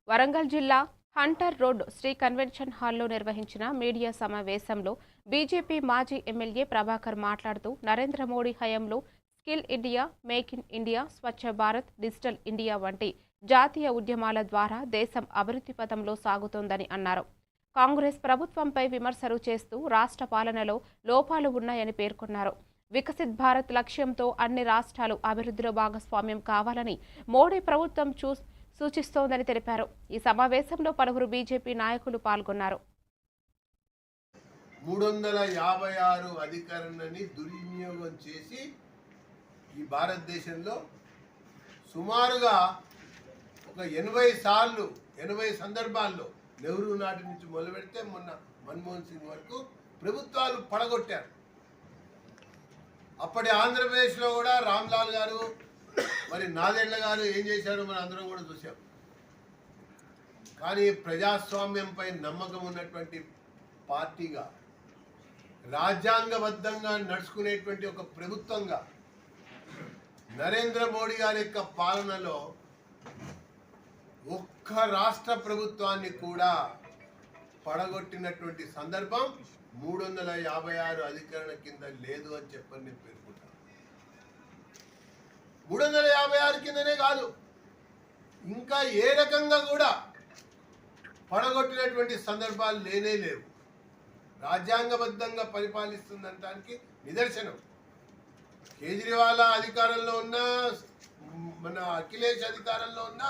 వరంగల్ జిల్లా Hunter road Shri convention హాల్లో నిర్వహించిన మీడియా సమావేశంలో బీజేపీ మాజీ ఎమ్మెల్యే ప్రభాకర్ మాట్లాడుతూ నరేంద్ర మోడీ హయాంలో skill India, make in India, Swachh Bharat, digital India వంటి జాతీయ ఉద్యమాల ద్వారా దేశం అభివృద్ధి పథంలో సాగుతోందని అన్నారు. కాంగ్రెస్ ప్రభుత్వంపై విమర్శలు చేస్తూ రాష్ట్ర పాలనలో లోపాలు ఉన్నాయని పేర్కొన్నారు. వికసిత్ భారత్ లక్ష్యంతో అన్ని రాష్ట్రాలు అభివృద్ధిలో భాగస్వామ్యం కావాలని మోడీ ప్రభుత్వం సూచిస్తోందని తెలిపారు. ఈ సమావేశంలో పలువురు బీజేపీ నాయకులు పాల్గొన్నారు. 356 అధికారాన్ని దుర్వినియోగం చేసి ఈ భారతదేశంలో సుమారుగా ఒక 80 సందర్భాల్లో నెహ్రూ నాటి నుంచి మొదలు పెడితే మొన్న మన్మోహన్ సింగ్ వరకు ప్రభుత్వాలు పడగొట్టారు. అప్పటి ఆంధ్రప్రదేశ్లో కూడా రామ్లాల్ గారు, మరి నాదెండ్ల గారు ఏం చేశారో మనం అందరం కూడా చూసాం. కానీ ప్రజాస్వామ్యంపై నమ్మకం ఉన్నటువంటి పార్టీగా, రాజ్యాంగబద్ధంగా నడుచుకునేటువంటి ఒక ప్రభుత్వంగా నరేంద్ర మోడీ గారి యొక్క పాలనలో ఒక్క రాష్ట్ర ప్రభుత్వాన్ని కూడా పడగొట్టినటువంటి సందర్భం 356 అధికరణ కింద లేదు అని చెప్పని నేను పేర్కొంటాను. 356 కిందనే కాదు, ఇంకా ఏ రకంగా కూడా పడగొట్టినటువంటి సందర్భాలు లేవు. రాజ్యాంగబద్ధంగా పరిపాలిస్తుందనడానికి నిదర్శనం కేజ్రీవాల్ అధికారంలో ఉన్నా, మన అఖిలేష్ అధికారంలో ఉన్నా